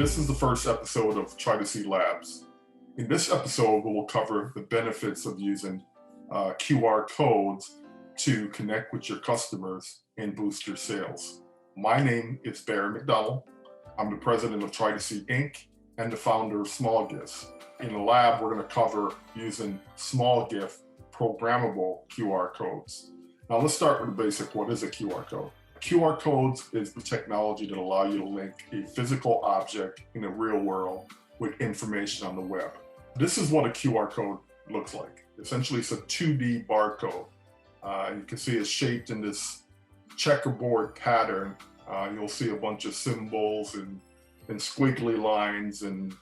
This is the first episode of Try2See Labs. In this episode, we will cover the benefits of using QR codes to connect with your customers and boost your sales. My name is Barry McDonald. I'm the president of Try2See Inc. and the founder of SmallGyfts. In the lab, we're going to cover using SmallGyfts Programmable QR Codes. Now let's start with the basic. What is a QR code? QR codes is the technology that allow you to link a physical object in the real world with information on the web. This is what a QR code looks like. Essentially, it's a 2D barcode. You can see it's shaped in this checkerboard pattern. You'll see a bunch of symbols and squiggly lines, and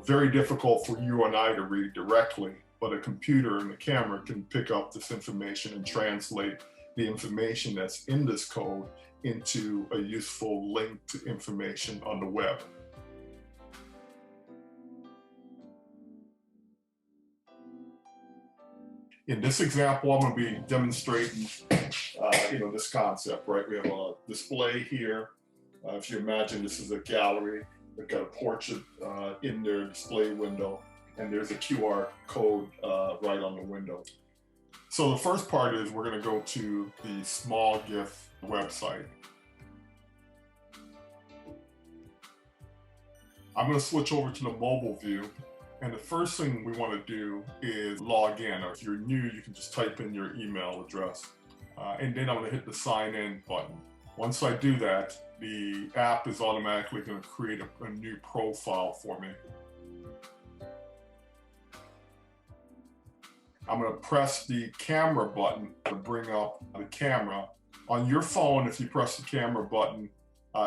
very difficult for you and I to read directly, but a computer and a camera can pick up this information and translate the information that's in this code into a useful link to information on the web. In this example, I'm going to be demonstrating, this concept, right? We have a display here. If you imagine this is a gallery, we've got a portrait in their display window, and there's a QR code right on the window. So the first part is we're going to go to the SmallGyfts website. I'm going to switch over to the mobile view. And the first thing we want to do is log in. Or if you're new, you can just type in your email address. And then I'm going to hit the sign in button. Once I do that, the app is automatically going to create a new profile for me. I'm going to press the camera button to bring up the camera. On your phone, if you press the camera button,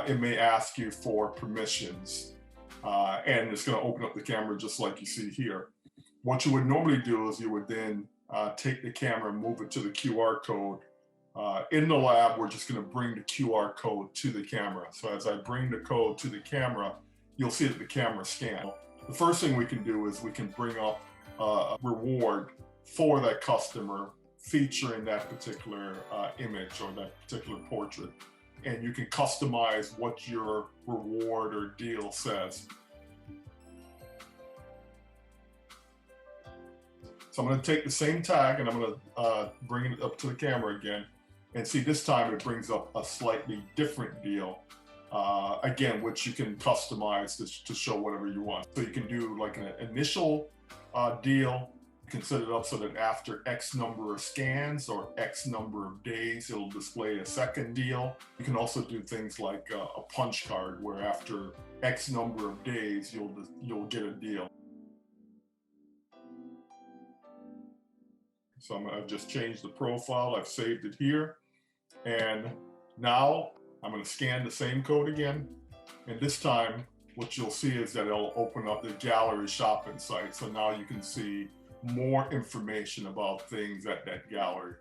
it may ask you for permissions. And it's going to open up the camera just like you see here. What you would normally do is you would then take the camera and move it to the QR code. In the lab, we're just going to bring the QR code to the camera. So as I bring the code to the camera, you'll see that the camera scans. The first thing we can do is we can bring up a reward for that customer featuring that particular image or that particular portrait. And you can customize what your reward or deal says. So I'm going to take the same tag and I'm going to bring it up to the camera again. And see, this time it brings up a slightly different deal, again, which you can customize to show whatever you want. So you can do like an initial deal. You can set it up so that after X number of scans or X number of days, it'll display a second deal. You can also do things like a punch card, where after X number of days, you'll get a deal. So I've just changed the profile. I've saved it here. And now I'm going to scan the same code again. And this time, what you'll see is that it'll open up the gallery shopping site. So now you can see more information about things at that gallery.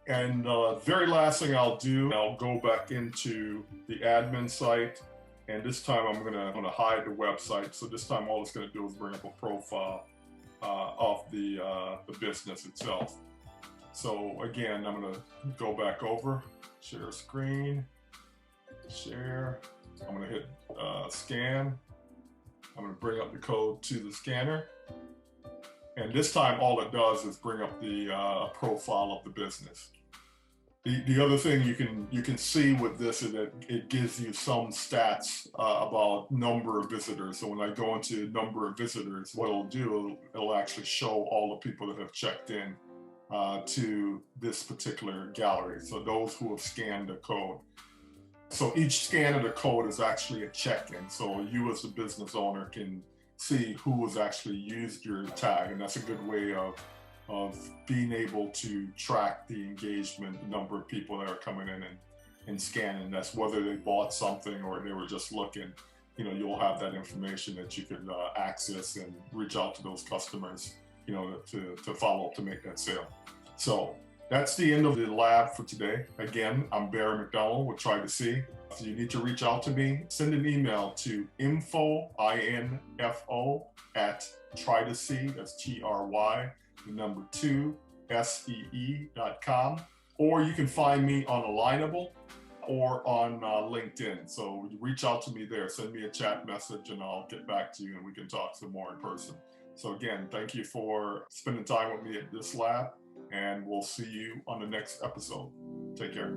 And the very last thing I'll do, I'll go back into the admin site, and this time I'm gonna hide the website. So this time all it's gonna do is bring up a profile of the business itself. So again, I'm gonna go back over, share screen, share. I'm gonna hit scan. I'm going to bring up the code to the scanner, and this time all it does is bring up the profile of the business. The other thing you can see with this is that it gives you some stats about number of visitors. So when I go into number of visitors, what it'll do, it'll actually show all the people that have checked in to this particular gallery. So those who have scanned the code. So each scan of the code is actually a check-in. So you as the business owner can see who has actually used your tag. And that's a good way of being able to track the engagement, the number of people that are coming in and scanning. That's whether they bought something or they were just looking. You'll have that information that you can access and reach out to those customers, to follow up to make that sale. So that's the end of the lab for today. Again, I'm Barry McDonald with Try2See. If you need to reach out to me, send an email to info@Try2See, that's TRY, the number 2, SEE.com. Or you can find me on Alignable or on LinkedIn. So reach out to me there, send me a chat message, and I'll get back to you and we can talk some more in person. So again, thank you for spending time with me at this lab, and we'll see you on the next episode. Take care.